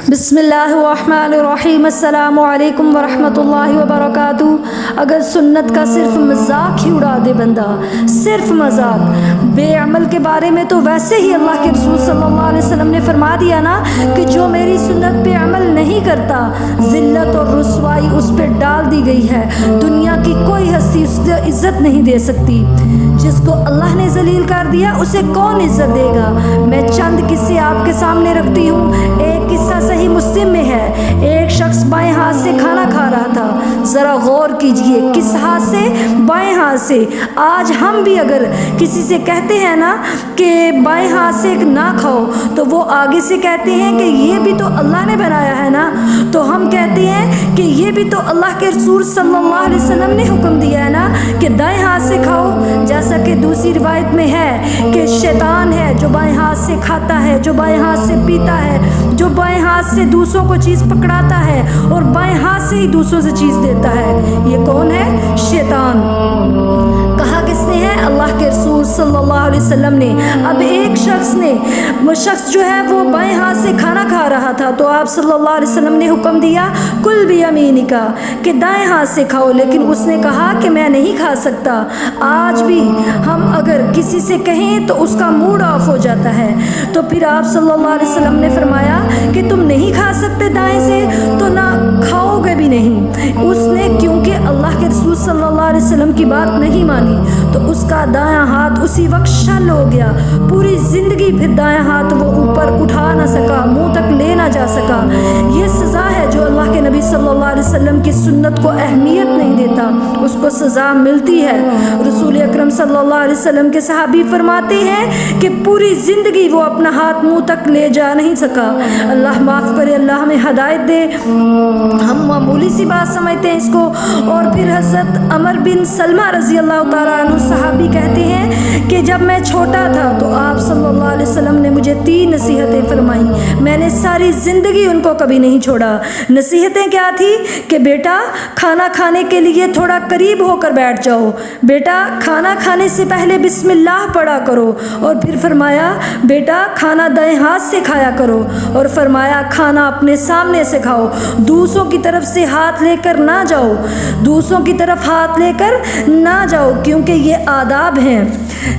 بسم اللہ الرحمن الرحیم۔ السلام علیکم ورحمۃ اللہ وبرکاتہ۔ اگر سنت کا صرف مذاق ہی اڑا دے بندہ، صرف مذاق، بے عمل کے بارے میں تو ویسے ہی اللہ کے رسول صلی اللہ علیہ وسلم نے فرما دیا نا کہ جو میری سنت پہ عمل نہیں کرتا، ذلت اور رسوائی اس پہ ڈال دی گئی ہے۔ دنیا کی کوئی ہستی اس کو عزت نہیں دے سکتی۔ جس کو اللہ نے ذلیل کر دیا اسے کون عزت دے گا؟ میں چند قصے آپ کے سامنے رکھتی ہوں۔ ایک قصہ صحیح مسلم میں ہے۔ ایک شخص بائیں ہاتھ سے کھانا کھا رہا تھا۔ ذرا غور کیجئے، کس ہاتھ سے؟ بائیں ہاتھ سے۔ آج ہم بھی اگر کسی سے کہتے ہیں نا کہ بائیں ہاتھ سے نہ کھاؤ، تو وہ آگے سے کہتے ہیں کہ یہ بھی تو اللہ نے بنایا ہے نا، تو ہم کہتے ہیں کہ یہ بھی تو اللہ کے رسول صلی اللہ علیہ وسلم نے حکم دیا ہے نا کہ دائیں ہاتھ سے کھاؤ۔ جیسا کہ دوسری روایت میں ہے کہ شیطان ہے جو بائیں ہاتھ سے کھاتا ہے، جو بائیں ہاتھ سے پیتا ہے، جو بائیں ہاتھ سے دوسروں کو چیز پکڑاتا ہے اور بائیں ہاتھ سے ہی دوسروں سے چیز دیتا ہے۔ یہ کون ہے؟ شیطان۔ کہا کس نے ہے؟ اللہ کے رسول صلی اللہ علیہ وسلم نے۔ اب ایک شخص جو ہے وہ بائیں ہاتھ سے کھانا کھا رہا تھا، تو آپ صلی اللہ علیہ وسلم نے حکم دیا کل بیمینک کہ دائیں ہاتھ سے کھاؤ، لیکن اس نے کہا کہ میں نہیں کھا سکتا۔ آج بھی ہم اگر کسی سے کہیں تو اس کا موڈ آف ہو جاتا ہے، تو پھر آپ صلی اللہ علیہ وسلم نے فرمایا کہ تم نہیں کھا سکتے دائیں سے تو نہ کھاؤ گے بھی نہیں۔ اس نے کیونکہ اللہ کے رسول صلی اللہ علیہ وسلم کی بات نہیں مانی تو اس کا دایاں ہاتھ اسی وقت شل ہو گیا۔ پوری زندگی پھر دایاں ہاتھ وہ اوپر اٹھا نہ سکا، منہ تک لے نہ جا سکا۔ یہ سزا ہے جو اللہ کے نبی صلی اللہ علیہ وسلم کی سنت کو اہمیت نہیں دیتا، اس کو سزا ملتی ہے۔ رسول اکرم صلی اللہ علیہ وسلم کے صحابی فرماتے ہیں کہ پوری زندگی وہ اپنا ہاتھ منہ تک لے جا نہیں سکا۔ اللہ معاف کرے، اللہ ہمیں ہدایت دے۔ ہم معمولی سی بات سمجھتے ہیں اس کو۔ اور پھر حضرت عمر بن سلمہ رضی اللہ تعالیٰ عنہ صحابی کہتے ہیں کہ جب میں چھوٹا تھا تو آپ صلی اللہ علیہ وسلم نے مجھے 3 نصیحتیں فرمائیں، میں نے ساری زندگی ان کو کبھی نہیں چھوڑا۔ نصیحتیں کیا تھی؟ کہ بیٹا کھانا کھانے کے لیے تھوڑا قریب ہو کر بیٹھ جاؤ، بیٹا کھانا کھانے سے پہلے بسم اللہ پڑھا کرو، اور پھر فرمایا بیٹا کھانا دائیں ہاتھ سے کھایا کرو، اور فرمایا کھانا اپنے سامنے سے کھاؤ، دوسروں کی طرف سے ہاتھ لے کر نہ جاؤ، دوسروں کی طرف ہاتھ لے کر نہ جاؤ، کیونکہ یہ آداب ہیں۔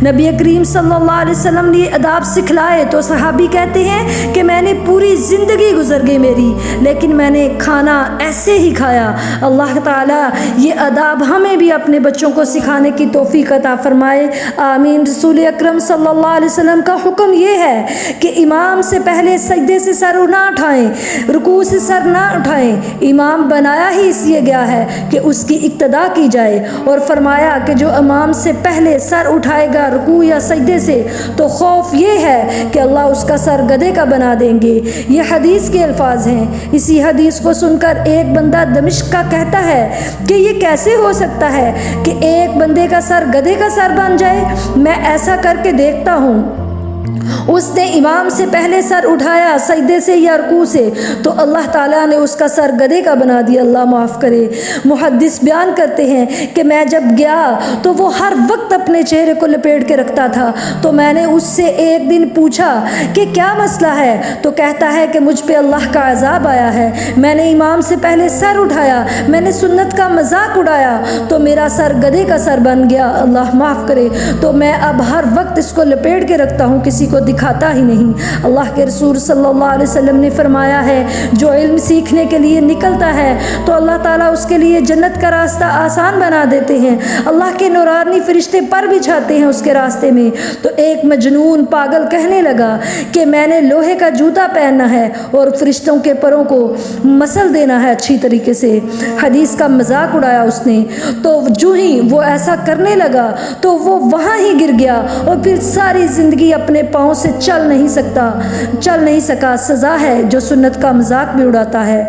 نبی کریم صلی اللہ علیہ وسلم نے یہ آداب سکھلائے تو صحابی کہتے ہیں کہ میں نے پوری زندگی گزر گئی میری، لیکن میں نے کھانا ایسے ہی کھایا۔ اللہ تعالیٰ یہ آداب ہمیں بھی اپنے بچوں کو سکھانے کی توفیق عطا فرمائے، آمین۔ رسول اکرم صلی اللہ علیہ وسلم کا حکم یہ ہے کہ امام سے پہلے سجدے سے سر نہ اٹھائیں، رکوع سے سر نہ اٹھائیں۔ امام بنایا ہی اس لیے گیا ہے کہ اس کی اقتداء کی جائے، اور فرمایا کہ جو امام سے پہلے سر اٹھائے گا رکوع یا سجدے سے تو خوف یہ ہے کہ اللہ اس کا سر گدھے کا بنا دیں گے۔ یہ حدیث کے الفاظ ہیں۔ اسی حدیث کو سن کر ایک بندہ دمشق کا کہتا ہے کہ یہ کیسے ہو سکتا ہے کہ ایک بندے کا سر گدھے کا سر بن جائے؟ میں ایسا کر کے دیکھتا ہوں۔ اس نے امام سے پہلے سر اٹھایا سجدے سے یا رکوع سے تو اللہ تعالیٰ نے اس کا سر گدھے کا بنا دیا، اللہ معاف کرے۔ محدث بیان کرتے ہیں کہ میں جب گیا تو وہ ہر وقت اپنے چہرے کو لپیٹ کے رکھتا تھا، تو میں نے اس سے ایک دن پوچھا کہ کیا مسئلہ ہے، تو کہتا ہے کہ مجھ پہ اللہ کا عذاب آیا ہے، میں نے امام سے پہلے سر اٹھایا، میں نے سنت کا مذاق اڑایا تو میرا سر گدھے کا سر بن گیا، اللہ معاف کرے۔ تو میں اب ہر وقت اس کو لپیٹ کے رکھتا ہوں، کسی کو دکھاتا ہی نہیں۔ اللہ کے رسول صلی اللہ علیہ وسلم نے فرمایا ہے جو علم سیکھنے کے لیے نکلتا ہے تو اللہ تعالیٰ اس کے لیے جنت کا راستہ آسان بنا دیتے ہیں، اللہ کے نورانی فرشتے پر بچھاتے ہیں اس کے راستے میں۔ تو ایک مجنون پاگل کہنے لگا کہ میں نے لوہے کا جوتا پہننا ہے اور فرشتوں کے پروں کو مسل دینا ہے اچھی طریقے سے۔ حدیث کا مذاق اڑایا اس نے، تو جو ہی وہ ایسا کرنے لگا تو وہ وہاں ہی گر گیا، اور پھر ساری زندگی اپنے پاؤں سے چل نہیں سکا۔ سزا ہے جو سنت کا مذاق بھی اڑاتا ہے۔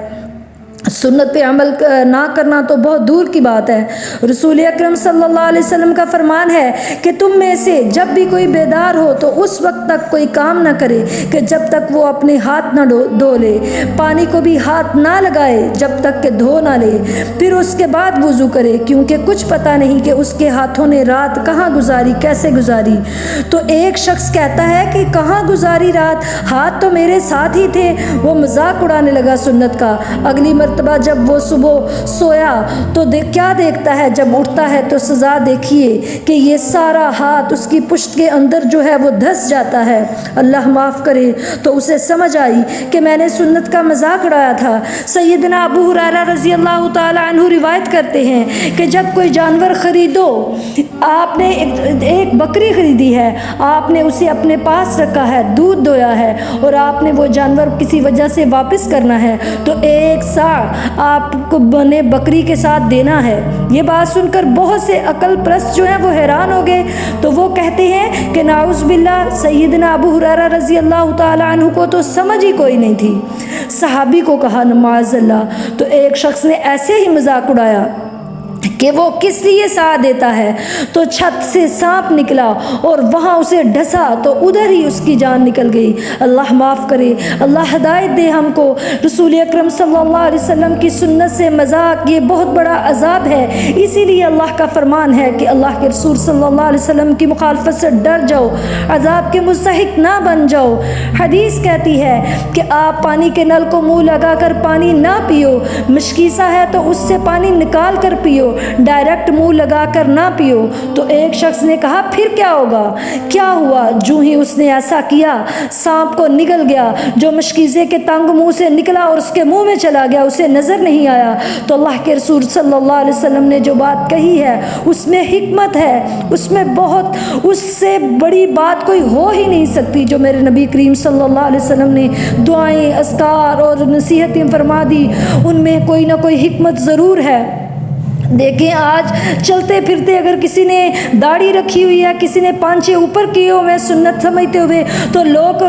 سنت پہ عمل نہ کرنا تو بہت دور کی بات ہے۔ رسول اکرم صلی اللہ علیہ وسلم کا فرمان ہے کہ تم میں سے جب بھی کوئی بیدار ہو تو اس وقت تک کوئی کام نہ کرے کہ جب تک وہ اپنے ہاتھ نہ دھو لے، پانی کو بھی ہاتھ نہ لگائے جب تک کہ دھو نہ لے، پھر اس کے بعد وضو کرے، کیونکہ کچھ پتہ نہیں کہ اس کے ہاتھوں نے رات کہاں گزاری، کیسے گزاری۔ تو ایک شخص کہتا ہے کہ کہاں گزاری رات، ہاتھ تو میرے ساتھ ہی تھے۔ وہ مذاق اڑانے لگا سنت کا۔ اگلی مرتبہ جب وہ صبح سویا تو کیا دیکھتا ہے، جب اٹھتا ہے تو سزا دیکھیے کہ یہ سارا ہاتھ اس کی پشت کے اندر جو ہے وہ دھس جاتا ہے۔ اللہ معاف کرے۔ تو اسے سمجھ آئی کہ میں نے سنت کا مذاق اڑایا تھا۔ سیدنا ابو ہریرہ رضی اللہ تعالی عنہ روایت کرتے ہیں کہ جب کوئی جانور خریدو، آپ نے ایک بکری خریدی ہے، آپ نے اسے اپنے پاس رکھا ہے، دودھ دویا ہے، اور آپ نے وہ جانور کسی وجہ سے واپس کرنا ہے تو 1 سا آپ کو نے بکری کے ساتھ دینا ہے۔ یہ بات سن کر بہت سے عقل پرست جو ہیں وہ حیران ہو گئے، تو وہ کہتے ہیں کہ نعوذ باللہ، سیدنا ابو ہریرہ رضی اللہ تعالی عنہ کو تو سمجھ ہی کوئی نہیں تھی۔ صحابی کو کہا معاذ اللہ، تو ایک شخص نے ایسے ہی مذاق اڑایا کہ وہ کس لیے ساتھ دیتا ہے، تو چھت سے سانپ نکلا اور وہاں اسے ڈھسا تو ادھر ہی اس کی جان نکل گئی۔ اللہ معاف کرے، اللہ ہدایت دے ہم کو۔ رسول اکرم صلی اللہ علیہ وسلم کی سنت سے مذاق یہ بہت بڑا عذاب ہے، اسی لیے اللہ کا فرمان ہے کہ اللہ کے رسول صلی اللہ علیہ وسلم کی مخالفت سے ڈر جاؤ، عذاب کے مستحق نہ بن جاؤ۔ حدیث کہتی ہے کہ آپ پانی کے نل کو منہ لگا کر پانی نہ پیو، مشکیزہ ہے تو اس سے پانی نکال کر پیو، ڈائریکٹ منہ لگا کر نہ پیو۔ تو ایک شخص نے کہا پھر کیا ہوگا؟ کیا ہوا؟ جو ہی اس نے ایسا کیا، سانپ کو نگل گیا جو مشکیزے کے تنگ منہ سے نکلا اور اس کے منہ میں چلا گیا، اسے نظر نہیں آیا۔ تو اللہ کے رسول صلی اللہ علیہ وسلم نے جو بات کہی ہے اس میں حکمت ہے، اس میں بہت، اس سے بڑی بات کوئی ہو ہی نہیں سکتی جو میرے نبی کریم صلی اللہ علیہ وسلم نے دعائیں، اذکار اور نصیحتیں فرما دی، ان میں کوئی نہ کوئی حکمت ضرور ہے۔ دیکھیں آج چلتے پھرتے اگر کسی نے داڑھی رکھی ہوئی ہے، کسی نے پانچے اوپر کیے ہوئے سنت سمجھتے ہوئے، تو لوگ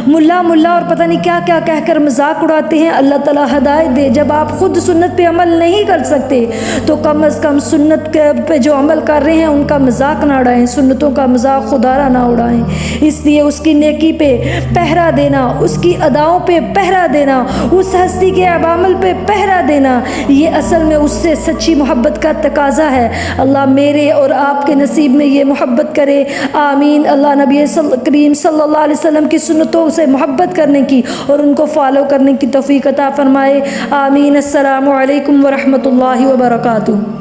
ملا ملا اور پتہ نہیں کیا کیا کہہ کر مذاق اڑاتے ہیں۔ اللہ تعالیٰ ہدایت دے۔ جب آپ خود سنت پہ عمل نہیں کر سکتے تو کم از کم سنت پہ جو عمل کر رہے ہیں ان کا مذاق نہ اڑائیں، سنتوں کا مذاق خدا را نہ اڑائیں۔ اس لیے اس کی نیکی پہ پہرا دینا، اس کی اداؤں پہ پہرا دینا، اس ہستی کے عوامل پہ پہرا دینا، یہ اصل میں اس سے سچی محبت کا تقاضا ہے۔ اللہ میرے اور آپ کے نصیب میں یہ محبت کرے، آمین۔ اللہ نبی کریم صلی اللہ علیہ وسلم کی سنتوں سے محبت کرنے کی اور ان کو فالو کرنے کی توفیق عطا فرمائے، آمین۔ السلام علیکم ورحمۃ اللہ وبرکاتہ۔